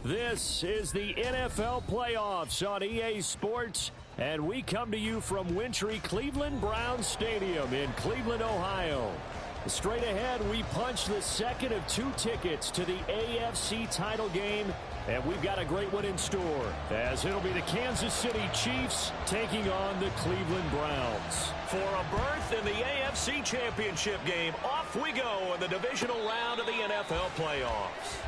This is the NFL playoffs on EA Sports, and we come to you from wintry Cleveland Browns Stadium in Cleveland, Ohio. Straight ahead, we punch the second of 2 tickets to the AFC title game, and we've got a great one in store, as it'll be the Kansas City Chiefs taking on the Cleveland Browns. For a berth in the AFC Championship game, off we go in the divisional round of the NFL playoffs.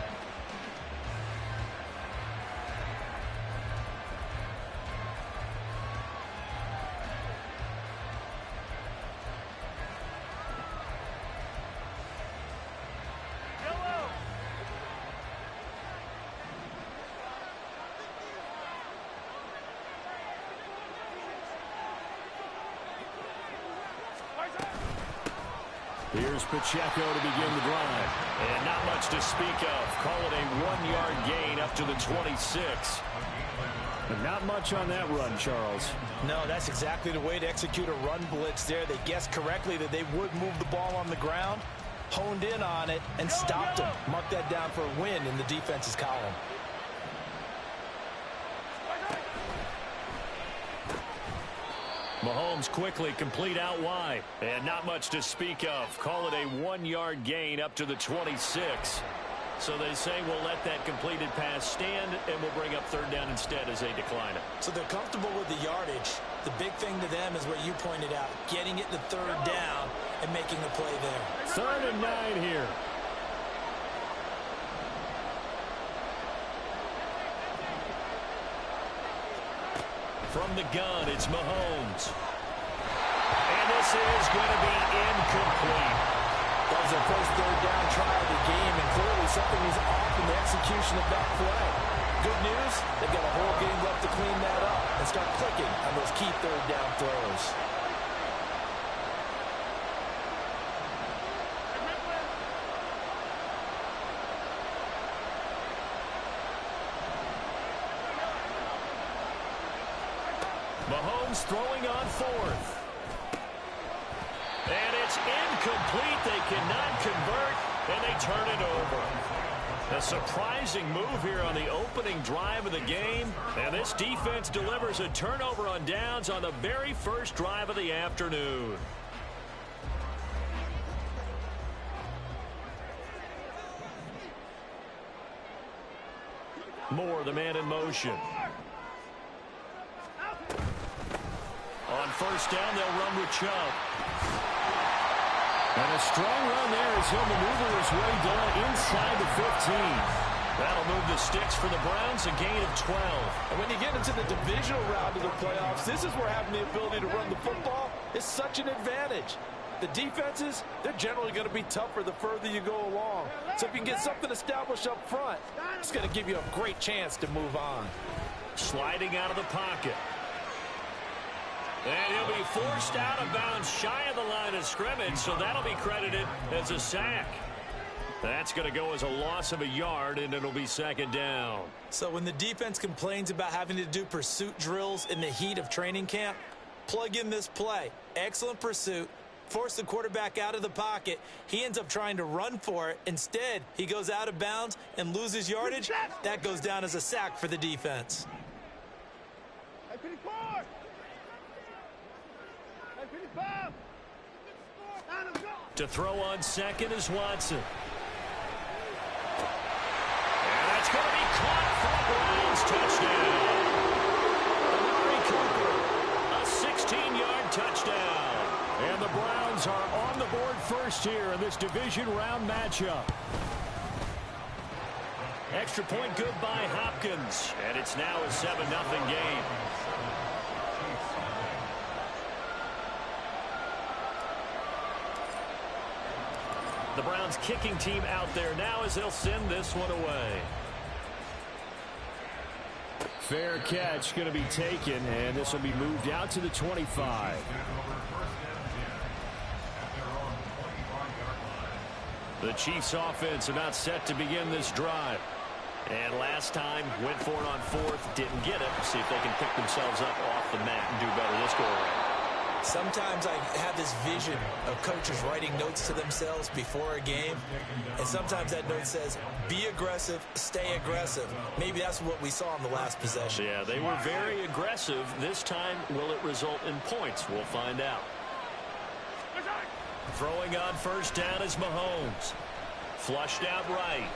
Here's Pacheco to begin the drive. And not much to speak of. Call it a 1-yard gain up to the 26. But not much on that run, Charles. No, that's exactly the way to execute a run blitz there. They guessed correctly that they would move the ball on the ground, honed in on it, and stopped them. Mark that down for a win in the defense's column. Mahomes quickly complete out wide. And not much to speak of. Call it a 1-yard gain up to the 26. So they say we'll let that completed pass stand, and we'll bring up third down instead as they decline it. So they're comfortable with the yardage. The big thing to them is what you pointed out, getting it to third down and making the play there. 3rd and 9 here. From the gun, it's Mahomes. And this is going to be incomplete. That was their first third down try of the game, and clearly something is off in the execution of that play. Good news, they've got a whole game left to clean that up and start clicking on those key third down throws. Mahomes throwing on 4th. And it's incomplete. They cannot convert, and they turn it over. A surprising move here on the opening drive of the game. And this defense delivers a turnover on downs on the very first drive of the afternoon. Moore, the man in motion. On first down, they'll run with Chubb. And a strong run there as he'll maneuver his way down inside the 15. That'll move the sticks for the Browns, a gain of 12. And when you get into the divisional round of the playoffs, this is where having the ability to run the football is such an advantage. The defenses, they're generally going to be tougher the further you go along. So if you can get something established up front, it's going to give you a great chance to move on. Sliding out of the pocket. And he'll be forced out of bounds shy of the line of scrimmage, so that'll be credited as a sack. That's going to go as a loss of a yard, and it'll be 2nd down. So when the defense complains about having to do pursuit drills in the heat of training camp, plug in this play. Excellent pursuit. Force the quarterback out of the pocket. He ends up trying to run for it. Instead, he goes out of bounds and loses yardage. That goes down as a sack for the defense. To throw on second is Watson. And that's going to be caught for a Browns touchdown. Amari Cooper, a 16-yard touchdown. And the Browns are on the board first here in this division round matchup. Extra point good by Hopkins. And it's now a 7-0 game. The Browns kicking team out there now as they'll send this one away. Fair catch going to be taken, and this will be moved out to the 25. The Chiefs offense about set to begin this drive. And last time, went for it on 4th, didn't get it. See if they can pick themselves up off the mat and do better this go around. Sometimes I have this vision of coaches writing notes to themselves before a game, and sometimes that note says, be aggressive, stay aggressive. Maybe that's what we saw in the last possession. Yeah, they were very aggressive. This time, will it result in points? We'll find out. Throwing on first down is Mahomes. Flushed out right.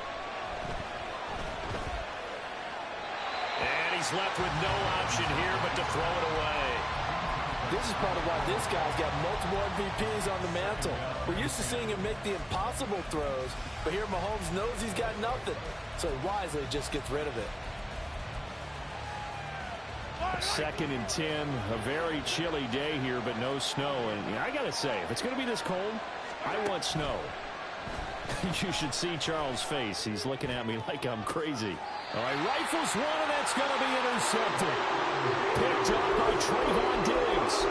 And he's left with no option here but to throw it away. This is part of why this guy's got multiple MVPs on the mantle. We're used to seeing him make the impossible throws, but here Mahomes knows he's got nothing, so he wisely just gets rid of it. 2nd and 10, a very chilly day here, but no snow. And I got to say, if it's going to be this cold, I want snow. You should see Charles' face. He's looking at me like I'm crazy. All right, rifles one, and that's going to be intercepted. Picked up by Trayvon Diggs.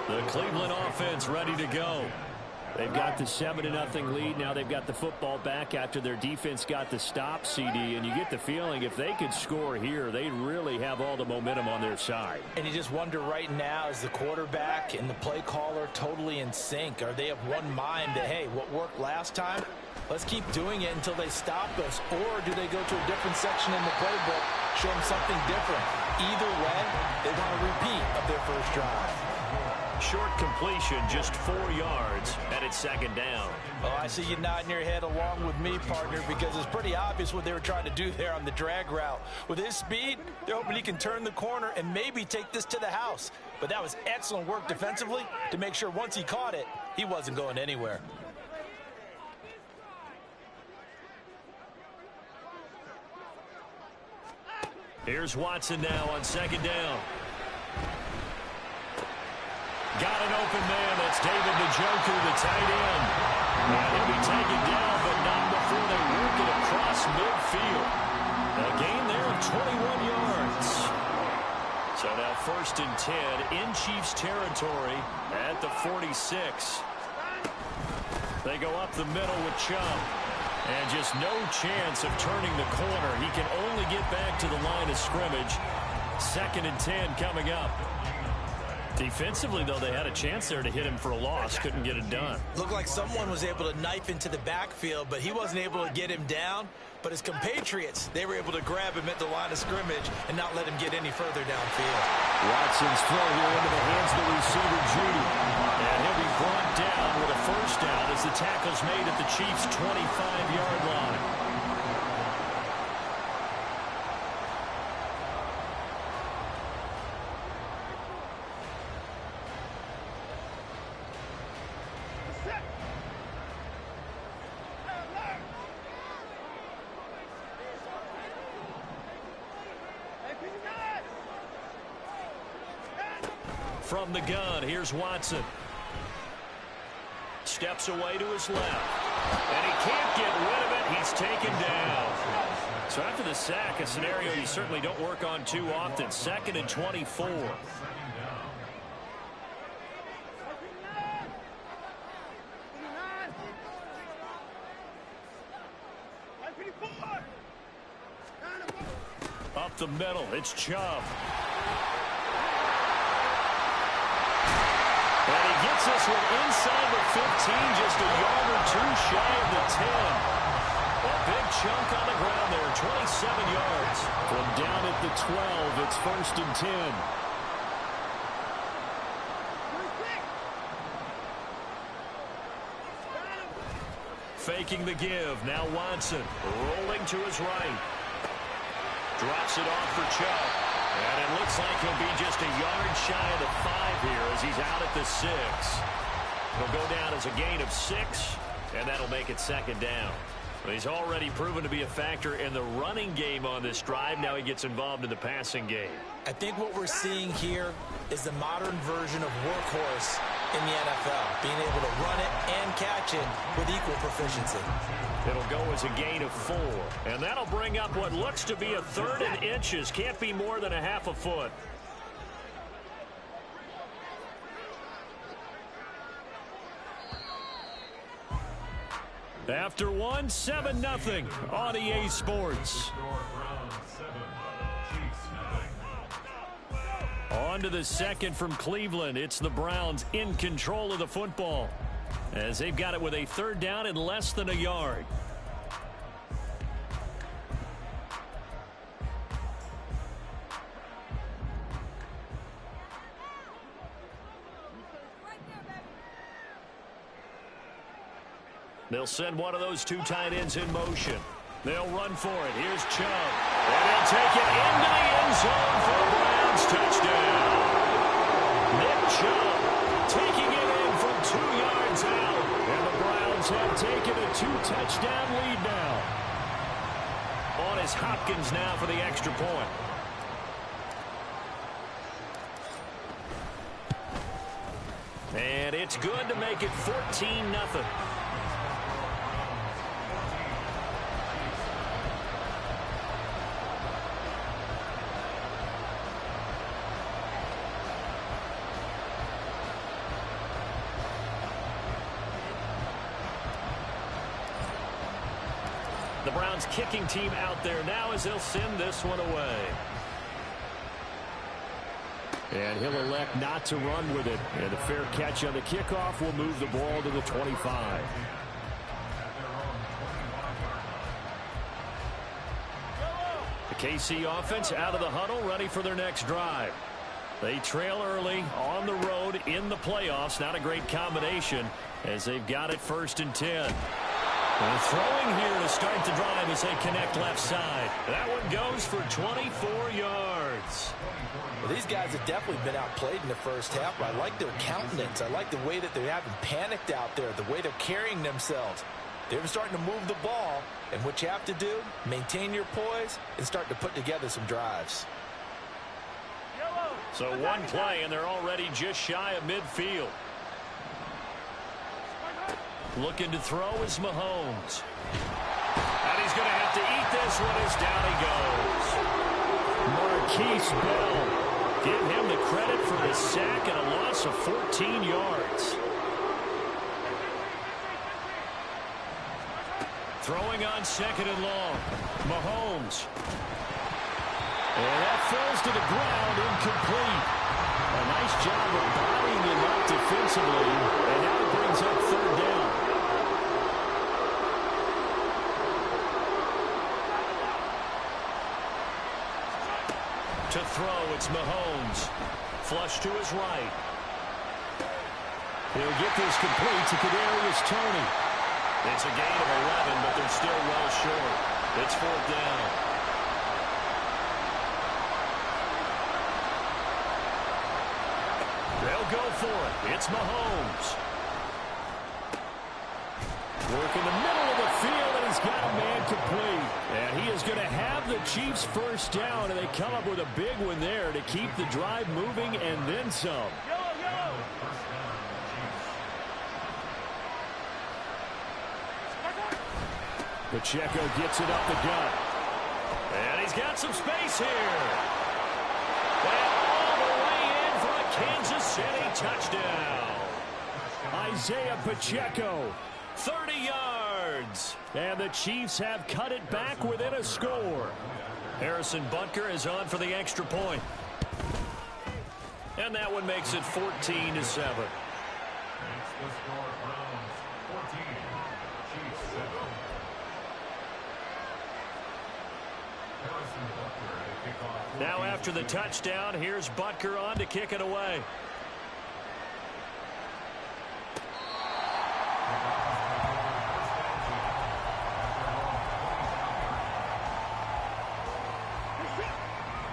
The Cleveland offense ready to go. They've got the 7-0 lead. Now they've got the football back after their defense got the stop, CD. And you get the feeling if they could score here, they'd really have all the momentum on their side. And you just wonder right now, is the quarterback and the play caller totally in sync? Are they of one mind that, hey, what worked last time, let's keep doing it until they stop us? Or do they go to a different section in the playbook, show them something different? Either way, they want a repeat of their first drive. Short completion, just 4 yards, and it's 2nd down. Oh, I see you nodding your head along with me, partner, because it's pretty obvious what they were trying to do there on the drag route. With his speed, they're hoping he can turn the corner and maybe take this to the house. But that was excellent work defensively to make sure once he caught it, he wasn't going anywhere. Here's Watson now on 2nd down. Got an open man. That's David Njoku, the tight end. And he'll be taken down, but not before they work it across midfield. A gain there of 21 yards. So now 1st and 10 in Chiefs territory at the 46. They go up the middle with Chubb. And just no chance of turning the corner. He can only get back to the line of scrimmage. 2nd and 10 coming up. Defensively, though, they had a chance there to hit him for a loss. Couldn't get it done. Looked like someone was able to knife into the backfield, but he wasn't able to get him down. But his compatriots, they were able to grab him at the line of scrimmage and not let him get any further downfield. Watson's throw here into the hands of the receiver, Judy. And he'll be brought down with a first down as the tackle's made at the Chiefs' 25-yard line. From the gun, here's Watson. Steps away to his left. And he can't get rid of it. He's taken down. So after the sack, a scenario you certainly don't work on too often. 2nd and 24. Up the middle, it's Chubb. And he gets this one inside the 15, just a yard or two shy of the 10. A big chunk on the ground there, 27 yards. From down at the 12, it's 1st and 10. Faking the give, now Watson rolling to his right. Drops it off for Chubb. And it looks like he'll be just a yard shy of the 5 here as he's out at the 6. It'll go down as a gain of 6, and that'll make it 2nd down. But he's already proven to be a factor in the running game on this drive. Now he gets involved in the passing game. I think what we're seeing here is the modern version of workhorse in the NFL, being able to run it and catch it with equal proficiency. It'll go as a gain of 4, and that'll bring up what looks to be a 3rd and inches. Can't be more than a half a foot. After one, 7-0 on EA Sports. On to the second from Cleveland. It's the Browns in control of the football, as they've got it with a third down and less than a yard. They'll send one of those two tight ends in motion. They'll run for it. Here's Chubb. And he'll take it into the end zone for a Browns touchdown. Nick Chubb taking it in from 2 yards out. And the Browns have taken a 2-touchdown lead now. On is Hopkins now for the extra point. And it's good to make it 14-0. The Browns kicking team out there now as they'll send this one away. And he'll elect not to run with it. And a fair catch on the kickoff will move the ball to the 25. The KC offense out of the huddle, ready for their next drive. They trail early on the road in the playoffs. Not a great combination as they've got it 1st and 10. And throwing here to start the drive as they connect left side. That one goes for 24 yards. Well, these guys have definitely been outplayed in the first half, but I like their countenance. I like the way that they haven't panicked out there, the way they're carrying themselves. They're starting to move the ball, and what you have to do, maintain your poise and start to put together some drives. So one play, and they're already just shy of midfield. Looking to throw is Mahomes. And he's going to have to eat this one as down he goes. Marquise Bell. Give him the credit for the sack and a loss of 14 yards. Throwing on 2nd and long. Mahomes. And that falls to the ground, incomplete. A nice job of bodying him up defensively. And now it brings up 3rd down. To throw, it's Mahomes. Flush to his right. He'll get this complete to Kadarius Toney. It's a gain of 11, but they're still well short. It's 4th down. They'll go for it. It's Mahomes. Work in the middle of the field, and he's got a man complete. And he is going to have the Chiefs 1st down, and they come up with a big one there to keep the drive moving and then some. Pacheco gets it up the gut. And he's got some space here. And all the way in for a Kansas City touchdown. Isaiah Pacheco. 30 yards. And the Chiefs have cut it back within a score. Harrison Butker is on for the extra point. And that one makes it 14-7. Now after the touchdown, here's Butker on to kick it away.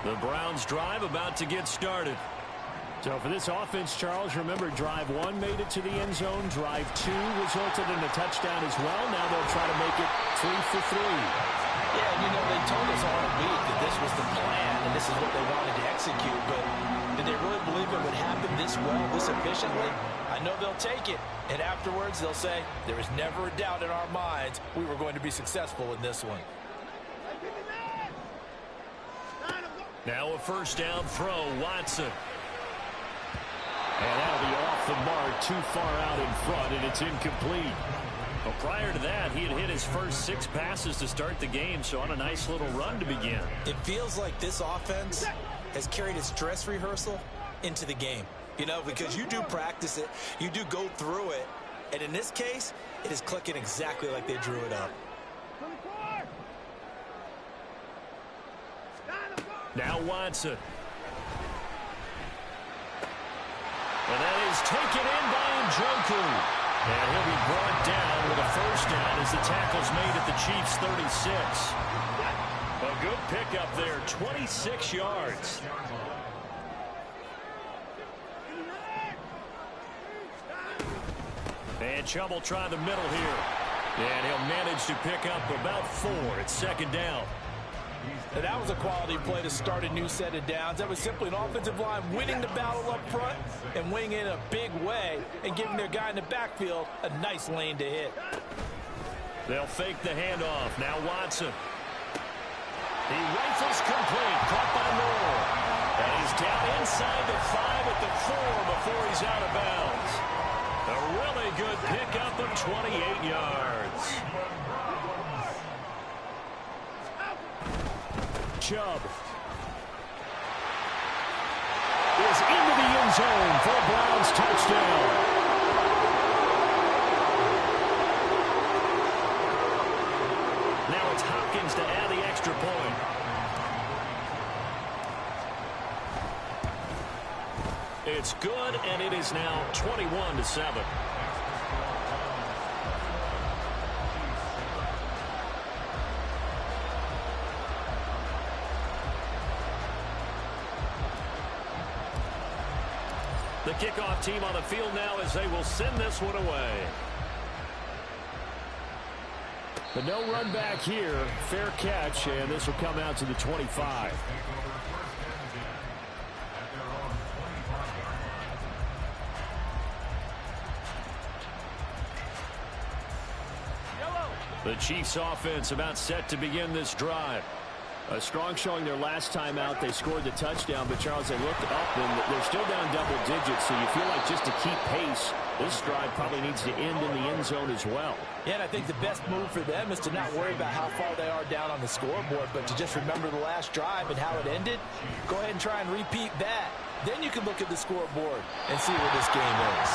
The Browns drive about to get started. So for this offense, Charles, remember drive 1 made it to the end zone. Drive 2 resulted in a touchdown as well. Now they'll try to make it 3 for 3. Yeah, you know, they told us all week that this was the plan and this is what they wanted to execute, but did they really believe it would happen this well, this efficiently? I know they'll take it, and afterwards they'll say, there was never a doubt in our minds we were going to be successful in this one. Now a 1st down throw, Watson. And that'll be off the mark, too far out in front, and it's incomplete. Well, prior to that, he had hit his first 6 passes to start the game, so on a nice little run to begin. It feels like this offense has carried its dress rehearsal into the game. You know, because you do practice it, you do go through it, and in this case, it is clicking exactly like they drew it up. Now Watson. And that is taken in by Njoku. And he'll be brought down with a first down as the tackle's made at the Chiefs' 36. A good pickup there, 26 yards. And Chubb will try the middle here. And he'll manage to pick up about 4. It's second down. And that was a quality play to start a new set of downs. That was simply an offensive line winning the battle up front and winning in a big way and giving their guy in the backfield a nice lane to hit. They'll fake the handoff. Now Watson. He rifles complete. Caught by Moore. And he's down inside the 5 at the 4 before he's out of bounds. A really good pickup of 28 yards. Chubb is into the end zone for a Browns touchdown. Now it's Hopkins to add the extra point. It's good, and it is now 21-7. The kickoff team on the field now as they will send this one away. But no run back here. Fair catch, and this will come out to the 25. The Chiefs offense about set to begin this drive. A strong showing their last time out. They scored the touchdown, but Charles, they looked up and they're still down double digits, so you feel like just to keep pace, this drive probably needs to end in the end zone as well. Yeah, and I think the best move for them is to not worry about how far they are down on the scoreboard, but to just remember the last drive and how it ended. Go ahead and try and repeat that. Then you can look at the scoreboard and see where this game is.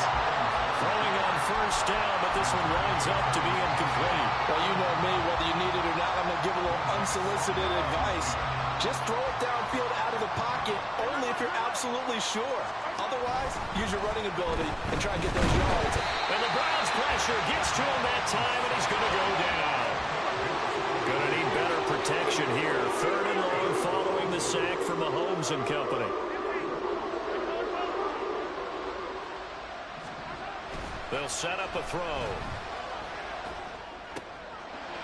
Throwing on first down, but this one winds up to be incomplete. Well, you know me, whether you need it or not, I'm going to give a little unsolicited advice. Just throw it downfield out of the pocket, only if you're absolutely sure. Otherwise, use your running ability and try and get those yards. And the Browns pressure gets to him that time, and he's going to go down. Going to need better protection here. 3rd and long following the sack from Mahomes and company. They'll set up a throw.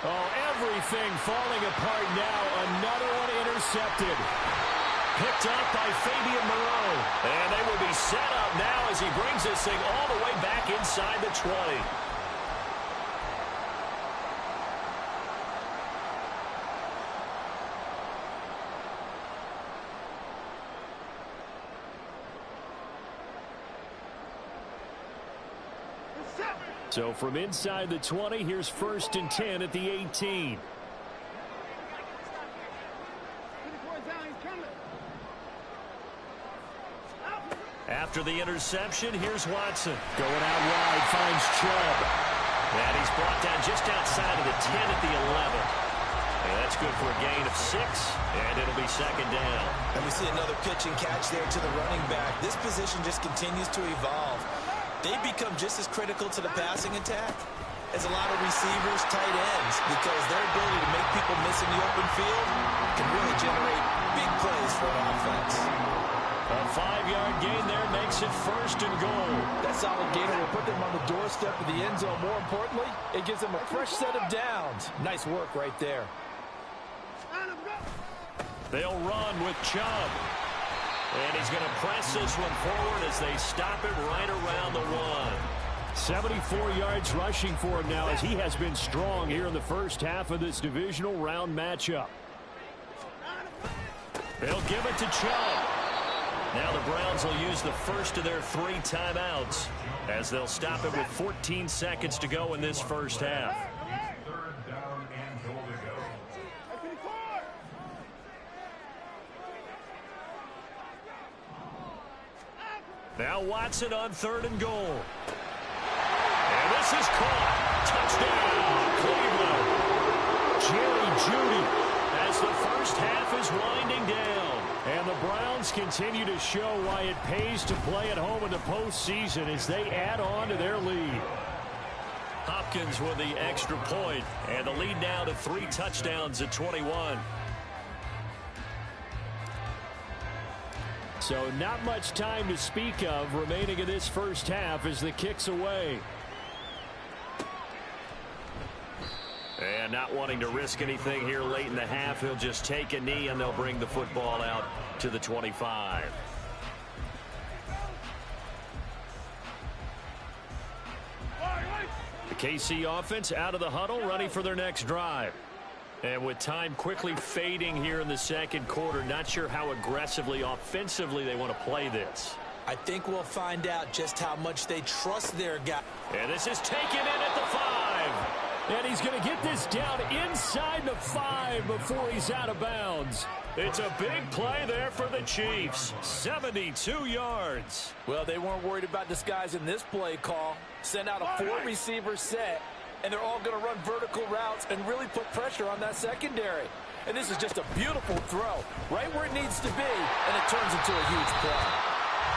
Oh, everything falling apart now. Another one intercepted. Picked up by Fabian Moreau. And they will be set up now as he brings this thing all the way back inside the 20. So from inside the 20, here's 1st and 10 at the 18. After the interception, here's Watson. Going out wide, finds Chubb. And he's brought down just outside of the 10 at the 11. And that's good for a gain of 6, and it'll be second down. And we see another pitch and catch there to the running back. This position just continues to evolve. They become just as critical to the passing attack as a lot of receivers, tight ends, because their ability to make people miss in the open field can really generate big plays for an offense. A 5-yard gain there makes it 1st and goal. That solid gainer will put them on the doorstep of the end zone. More importantly, it gives them a fresh set of downs. Nice work right there. They'll run with Chubb. And he's going to press this one forward as they stop it right around the 1. 74 yards rushing for him now as he has been strong here in the first half of this divisional round matchup. They'll give it to Chubb. Now the Browns will use the first of their 3 timeouts as they'll stop it with 14 seconds to go in this first half. Now Watson on 3rd and goal. And this is caught. Touchdown, Cleveland. Jerry Jeudy as the first half is winding down. And the Browns continue to show why it pays to play at home in the postseason as they add on to their lead. Hopkins with the extra point, and the lead now to 3 touchdowns at 21. So not much time to speak of remaining in this first half as the kick's away. And not wanting to risk anything here late in the half, he'll just take a knee and they'll bring the football out to the 25. The KC offense out of the huddle, ready for their next drive. And with time quickly fading here in the second quarter, not sure how aggressively offensively they want to play this. I think we'll find out just how much they trust their guy. And this is taken in at the 5. And he's going to get this down inside the 5 before he's out of bounds. It's a big play there for the Chiefs. 72 yards. Well, they weren't worried about disguising this play call. Send out a 4-receiver set, and they're all going to run vertical routes and really put pressure on that secondary. And this is just a beautiful throw, right where it needs to be, and it turns into a huge play.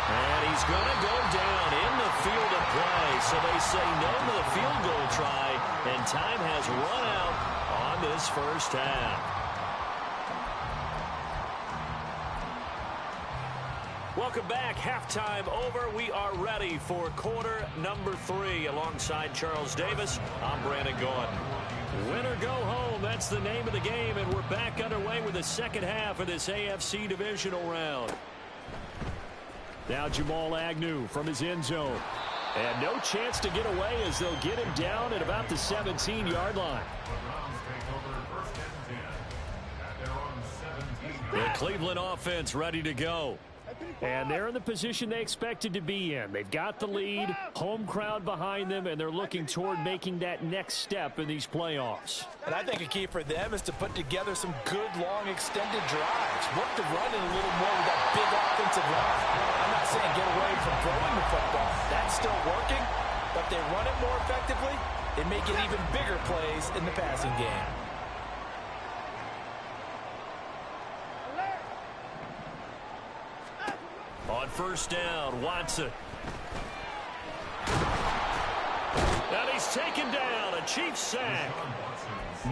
And he's going to go down in the field of play. So they say no to the field goal try, and time has run out on this first half. Welcome back. Halftime over. We are ready for quarter number 3. Alongside Charles Davis, I'm Brandon Gordon. Win or go home, that's the name of the game, and we're back underway with the second half of this AFC divisional round. Now Jamal Agnew from his end zone. And no chance to get away as they'll get him down at about the 17-yard line. The Cleveland offense ready to go. And they're in the position they expected to be in. They've got the lead, home crowd behind them, and they're looking toward making that next step in these playoffs. And I think a key for them is to put together some good, long, extended drives. Work the run in a little more with that big offensive line. I'm not saying get away from throwing the football. That's still working, but they run it more effectively. They make it even bigger plays in the passing game. On first down, Watson. And he's taken down, a Chiefs sack.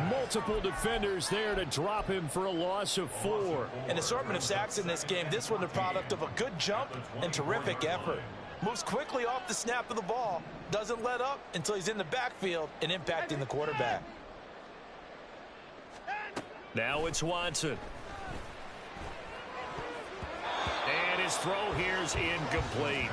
Multiple defenders there to drop him for a loss of 4. An assortment of sacks in this game. This one the product of a good jump and terrific effort. Moves quickly off the snap of the ball. Doesn't let up until he's in the backfield and impacting the quarterback. Now it's Watson. And his throw here is incomplete.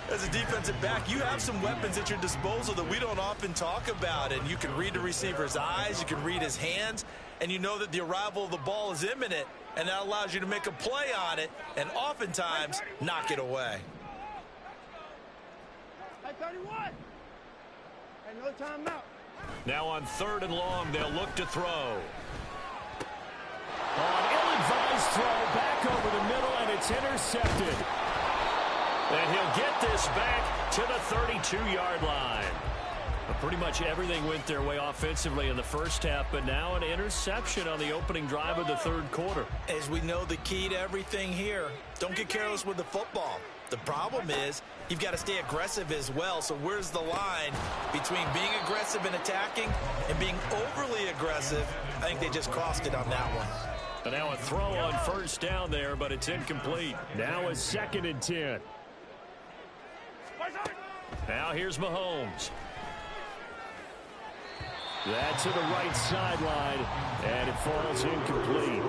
As a defensive back, you have some weapons at your disposal that we don't often talk about. And you can read the receiver's eyes, you can read his hands, and you know that the arrival of the ball is imminent, and that allows you to make a play on it and oftentimes knock it away. At 31. And no timeout. Now on 3rd and long, they'll look to throw. On ill-advised throw back over the middle, and it's intercepted. And he'll get this back to the 32-yard line. Pretty much everything went their way offensively in the first half, but now an interception on the opening drive of the 3rd quarter. As we know, the key to everything here, don't get careless with the football. The problem is you've got to stay aggressive as well. So where's the line between being aggressive and attacking and being overly aggressive? I think they just crossed it on that one. And now a throw on first down there, but it's incomplete. Now a 2nd and 10. Now here's Mahomes. That's to the right sideline, and it falls incomplete.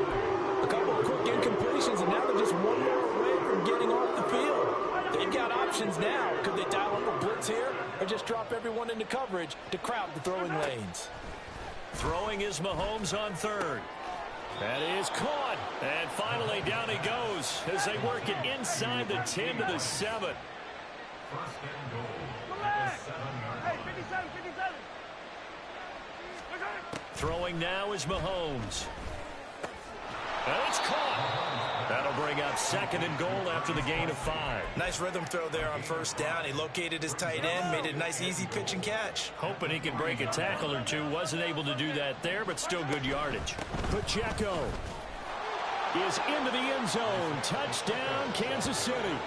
A couple of quick incompletions, and now they're just one more away from getting off the field. They've got options now. Could they dial up a blitz here or just drop everyone into coverage to crowd the throwing lanes? Throwing is Mahomes on 3rd. That is caught. And finally down he goes as they work it inside the 10 to the 7. Hey, 57, 57. Throwing now is Mahomes. And it's caught. That'll bring up 2nd and goal after the gain of 5. Nice rhythm throw there on 1st down. He located his tight end, made it a nice, easy pitch and catch. Hoping he could break a tackle or two. Wasn't able to do that there, but still good yardage. Pacheco is into the end zone. Touchdown, Kansas City.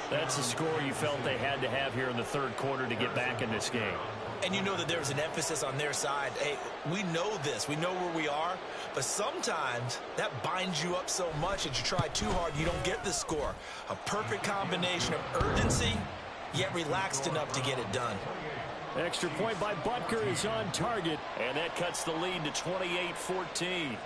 That's the score you felt they had to have here in the 3rd quarter to get back in this game. And you know that there was an emphasis on their side. Hey, we know this. We know where we are. But sometimes that binds you up so much that you try too hard, you don't get the score. A perfect combination of urgency, yet relaxed enough to get it done. Extra point by Butker is on target. And that cuts the lead to 28-14.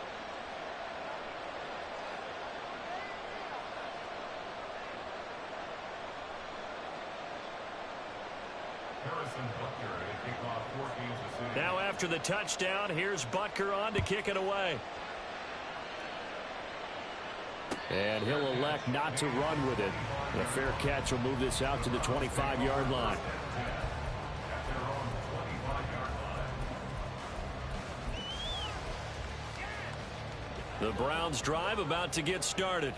Now after the touchdown, here's Butker on to kick it away. And he'll elect not to run with it. A fair catch will move this out to the 25-yard line. The Browns drive about to get started.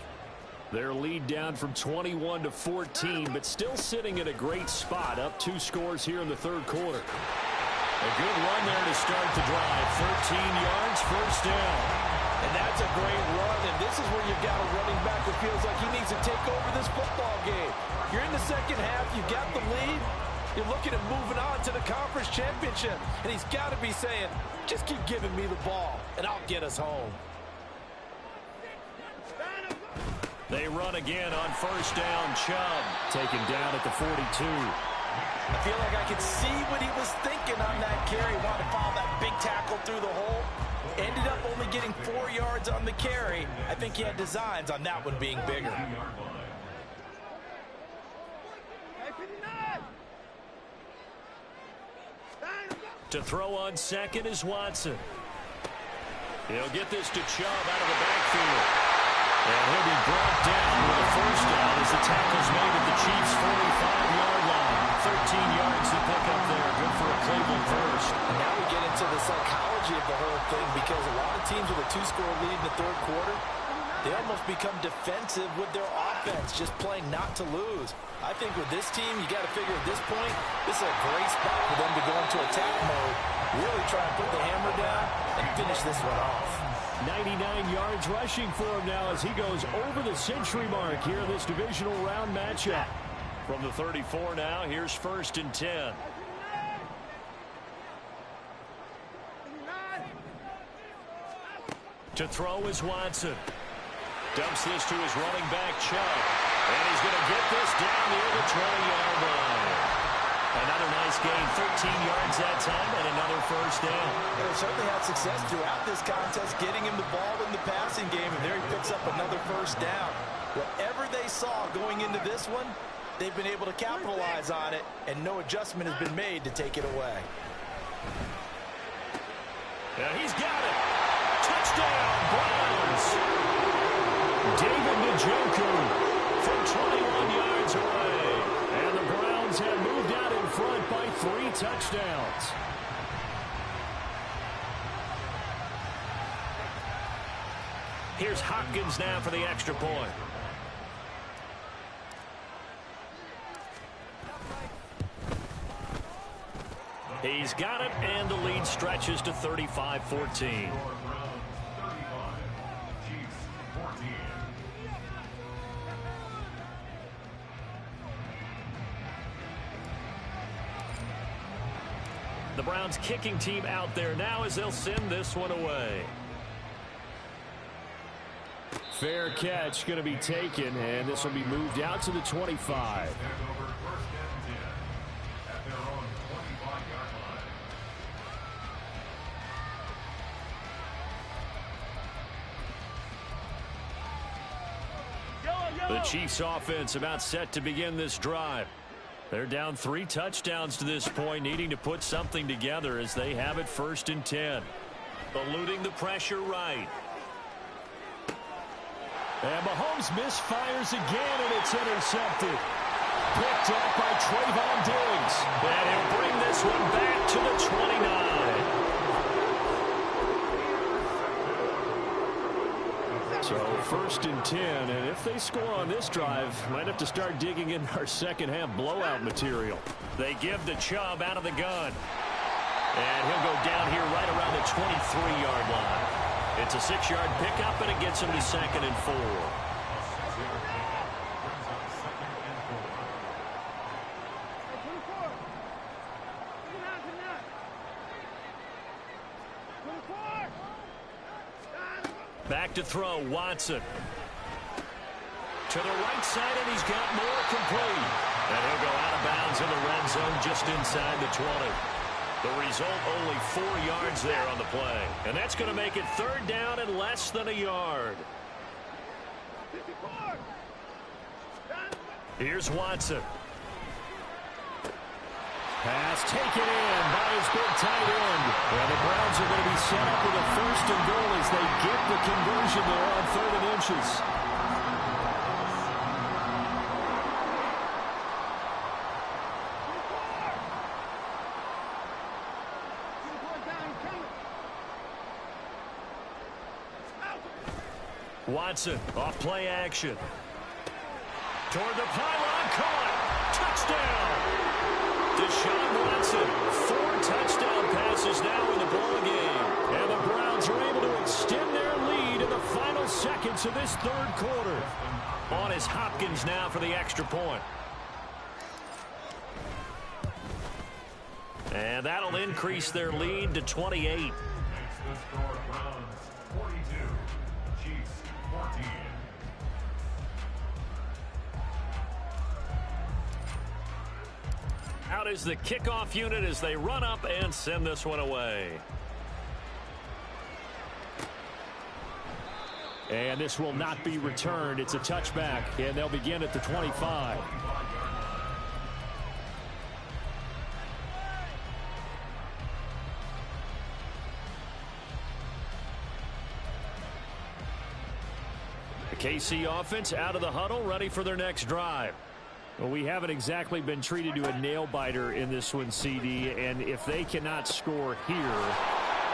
Their lead down from 21 to 14, but still sitting in a great spot, up 2 scores here in the 3rd quarter. A good run there to start the drive. 13 yards, 1st down. And that's a great run, and this is where you've got a running back who feels like he needs to take over this football game. You're in the 2nd half, you've got the lead. You're looking at moving on to the conference championship, and he's got to be saying, just keep giving me the ball, and I'll get us home. They run again on 1st down. Chubb taken down at the 42. I feel like I could see what he was thinking on that carry. Wanted to follow that big tackle through the hole. Ended up only getting 4 yards on the carry. I think he had designs on that one being bigger. to throw on 2nd is Watson. He'll get this to Chubb out of the backfield. And he'll be brought down with a 1st down as the tackle's made at the Chiefs' 45-yard line. 13 yards to pick up there. Good for a Cleveland first. And now we get into the psychology of the whole thing, because a lot of teams with a 2-score lead in the 3rd quarter, they almost become defensive with their offense, just playing not to lose. I think with this team, you got to figure at this point, this is a great spot for them to go into attack mode, really try and put the hammer down and finish this one off. 99 yards rushing for him now as he goes over the century mark here in this divisional round matchup. From the 34 now, here's 1st and 10. To throw is Watson. Dumps this to his running back, Chubb. And he's going to get this down near the 20-yard line. Another nice gain, 13 yards that time, and another 1st down. And they certainly had success throughout this contest, getting him the ball in the passing game, and there he picks up another 1st down. Whatever they saw going into this one, they've been able to capitalize on it, and no adjustment has been made to take it away. And he's got it. Touchdown, Browns. David Njoku from 21 yards away. And the Browns have moved out in front by 3 touchdowns. Here's Hopkins now for the extra point. He's got it, and the lead stretches to 35-14. The Browns kicking team out there now as they'll send this one away. Fair catch going to be taken, and this will be moved out to the 25. The Chiefs offense about set to begin this drive. They're down 3 touchdowns to this point, needing to put something together as they have it 1st and 10. Eluding the pressure right. And Mahomes misfires again, and it's intercepted. Picked up by Trayvon Diggs. And he'll bring this one back to the 29. So 1st and 10, and if they score on this drive, might have to start digging in our second half blowout material. They give the Chubb out of the gun. And he'll go down here right around the 23-yard line. It's a 6-yard pickup, and it gets him to 2nd and 4. Back to throw, Watson. To the right side, and he's got more, complete. And he'll go out of bounds in the red zone just inside the 20. The result, only 4 yards there on the play. And that's going to make it 3rd down and less than a yard. Here's Watson. Pass taken in by his big tight end. And the Browns are going to be set up with a 1st and goal as they get the conversion there on 3rd and inches. Watson off play action. Toward the pylon, caught. Touchdown. Deshaun Watson, 4 touchdown passes now in the ball game. And the Browns are able to extend their lead in the final seconds of this 3rd quarter. On is Hopkins now for the extra point. And that'll increase their lead to 28. Out is the kickoff unit as they run up and send this one away. And this will not be returned. It's a touchback, and they'll begin at the 25. The KC offense out of the huddle, ready for their next drive. Well, we haven't exactly been treated to a nail-biter in this one, CD, and if they cannot score here,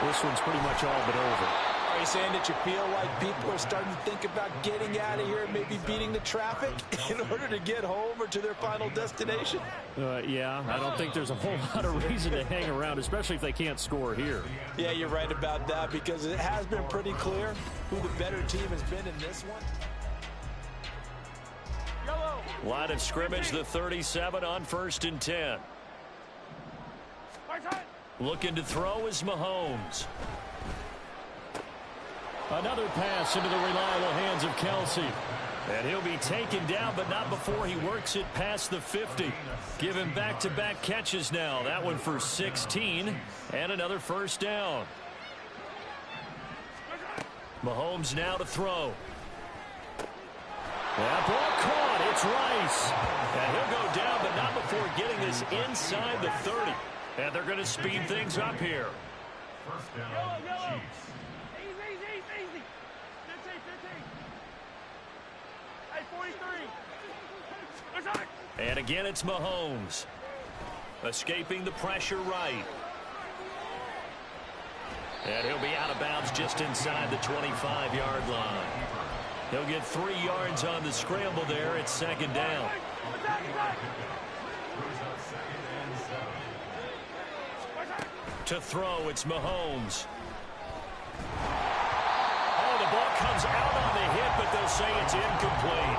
this one's pretty much all but over. Are you saying that you feel like people are starting to think about getting out of here and maybe beating the traffic in order to get home or to their final destination? Yeah, I don't think there's a whole lot of reason to hang around, especially if they can't score here. Yeah, you're right about that, because it has been pretty clear who the better team has been in this one. Line of scrimmage, the 37 on 1st and 10. Looking to throw is Mahomes. Another pass into the reliable hands of Kelsey. And he'll be taken down, but not before he works it past the 50. Give him back-to-back catches now. That one for 16 and another 1st down. Mahomes now to throw. That ball caught. It's Rice. And he'll go down, but not before getting this inside the 30. And they're going to speed things up here. 1st down, Chiefs. Easy. 15. Hey, 43. And again, it's Mahomes. Escaping the pressure right. And he'll be out of bounds just inside the 25-yard line. He'll get 3 yards on the scramble there. It's 2nd down. To throw, it's Mahomes. Oh, the ball comes out on the hit, but they'll say it's incomplete.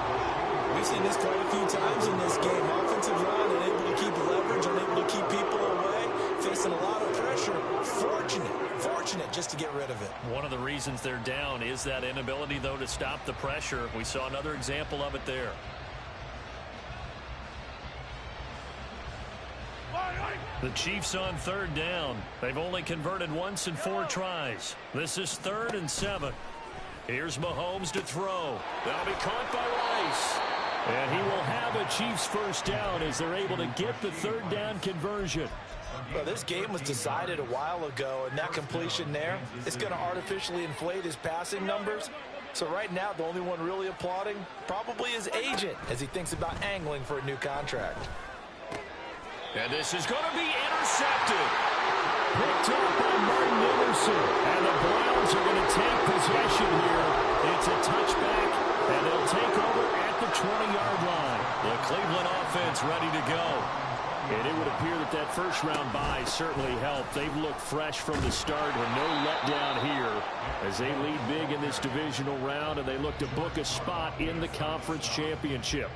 We've seen this quite a few times in this game. Offensive line unable to keep leverage, unable to keep people away, facing a lot of pressure. Fortunate just to get rid of it. One of the reasons they're down is that inability, though, to stop the pressure. We saw another example of it there. The Chiefs on 3rd down. They've only converted once in 4 tries. This is 3rd and 7. Here's Mahomes to throw. That'll be caught by Rice. And he will have a Chiefs 1st down as they're able to get the 3rd down conversion. Well, this game was decided a while ago, and that completion there, it's going to artificially inflate his passing numbers. So right now, the only one really applauding probably his agent as he thinks about angling for a new contract. And this is going to be intercepted. Picked up by Martin Emerson. And the Browns are going to take possession here. It's a touchback, and they'll take over at the 20-yard line. The Cleveland offense ready to go. And it would appear that that first-round bye certainly helped. They've looked fresh from the start and no letdown here as they lead big in this divisional round, and they look to book a spot in the conference championship.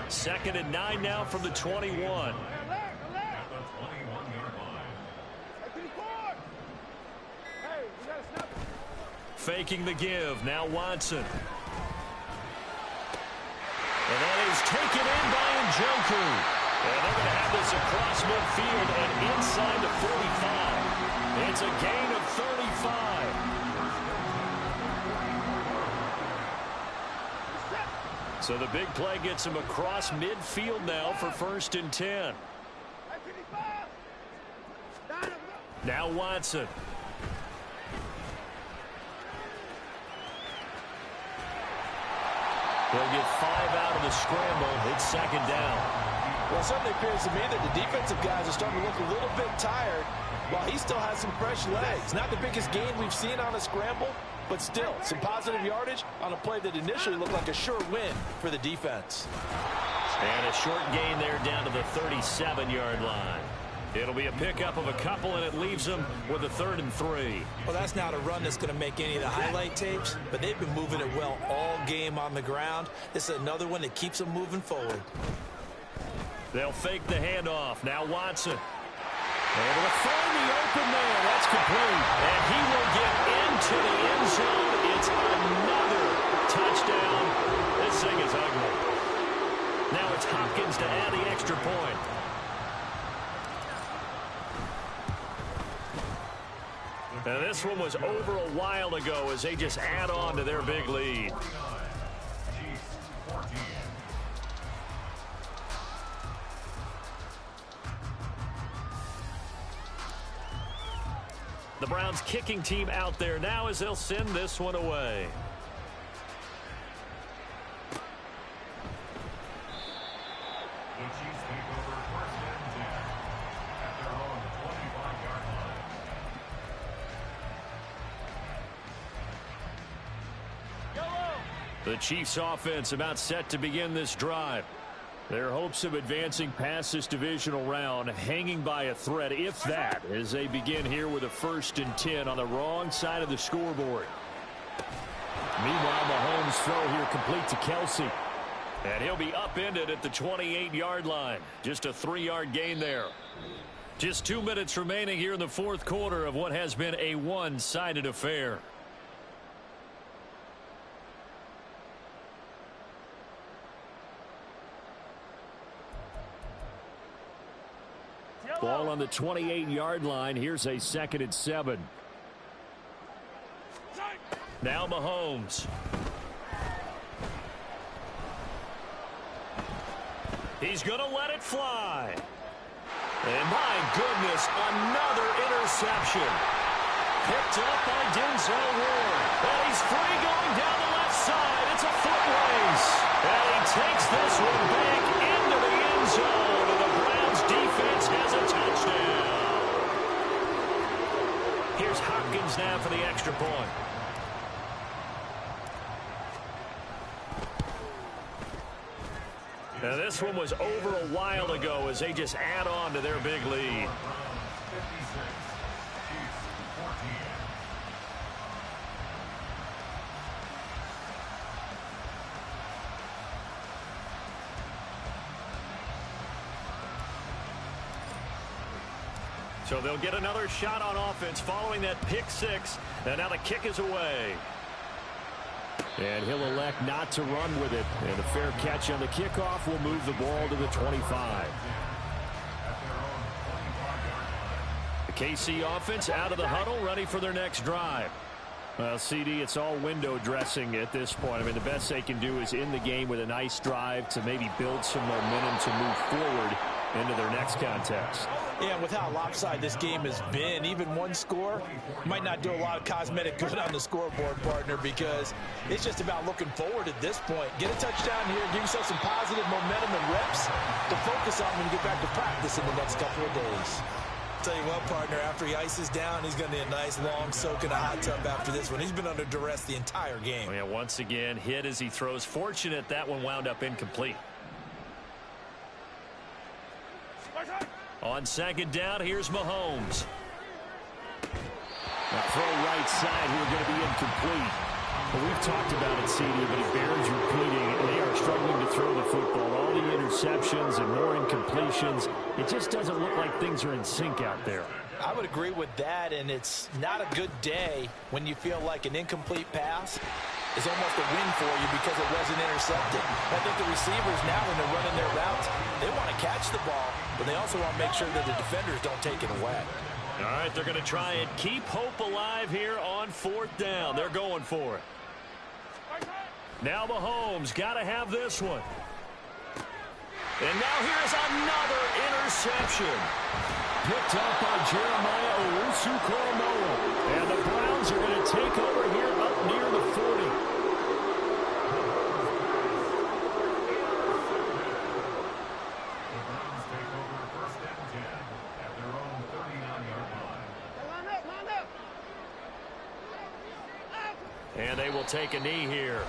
2nd and 9 now from the 21. Faking the give. Now Watson. And that is taken in by Njoku. And they're going to have this across midfield and inside the 45. It's a gain of 35. So the big play gets him across midfield now for 1st and 10. Now Watson. They'll get 5 out of the scramble. It's 2nd down. Well, it certainly appears to me that the defensive guys are starting to look a little bit tired while he still has some fresh legs. Not the biggest gain we've seen on a scramble, but still some positive yardage on a play that initially looked like a sure win for the defense. And a short gain there down to the 37-yard line. It'll be a pickup of a couple, and it leaves them with a 3rd and 3. Well, that's not a run that's going to make any of the highlight tapes, but they've been moving it well all game on the ground. This is another one that keeps them moving forward. They'll fake the handoff. Now Watson. Able to find the open man. That's complete. And he will get into the end zone. It's another touchdown. This thing is ugly. Now it's Hopkins to add the extra point. Now this one was over a while ago as they just add on to their big lead. The Browns kicking team out there now as they'll send this one away. The Chiefs offense about set to begin this drive. Their hopes of advancing past this divisional round hanging by a thread, if that, as they begin here with a 1st and 10 on the wrong side of the scoreboard. Meanwhile, Mahomes' throw here complete to Kelsey. And he'll be upended at the 28-yard line. Just a 3-yard gain there. Just 2 minutes remaining here in the 4th quarter of what has been a one-sided affair. Ball on the 28-yard line. Here's a 2nd and 7. Now Mahomes. He's going to let it fly. And my goodness, another interception. Picked up by Denzel Ward. And he's free going down the left side. It's a foot race. And he takes this one back into the end zone. And the Browns defense has a touchdown. Here's Hopkins now for the extra point. Now this one was over a while ago as they just add on to their big lead. So they'll get another shot on offense following that pick six. And now the kick is away. And he'll elect not to run with it. And a fair catch on the kickoff will move the ball to the 25. The KC offense out of the huddle, ready for their next drive. Well, CD, it's all window dressing at this point. I mean, the best they can do is in the game with a nice drive to maybe build some momentum to move forward into their next contest. Yeah, with how lopsided this game has been, even one score might not do a lot of cosmetic good on the scoreboard, partner, because it's just about looking forward at this point. Get a touchdown here, give yourself some positive momentum and reps to focus on when you get back to practice in the next couple of days. tell you what, partner, after he ices down, he's going to need a nice long soak in a hot tub after this one. He's been under duress the entire game. Oh, yeah, once again, hit as he throws. Fortunate that one wound up incomplete. On second down, here's Mahomes. Now throw right side here going to be incomplete. Well, we've talked about it, CD, but it bears repeating. They are struggling to throw the football. All the interceptions and more incompletions. It just doesn't look like things are in sync out there. I would agree with that, and it's not a good day when you feel like an incomplete pass is almost a win for you because it wasn't intercepted. I think the receivers now, when they're running their routes, they want to catch the ball, but they also want to make sure that the defenders don't take it away. All right, they're going to try and keep hope alive here on fourth down. They're going for it. Now Mahomes got to have this one. And now here's another interception. Picked up by Jeremiah Owusu-Koramoah. And the Browns are going to take over here up near the 40. And they will take a knee here.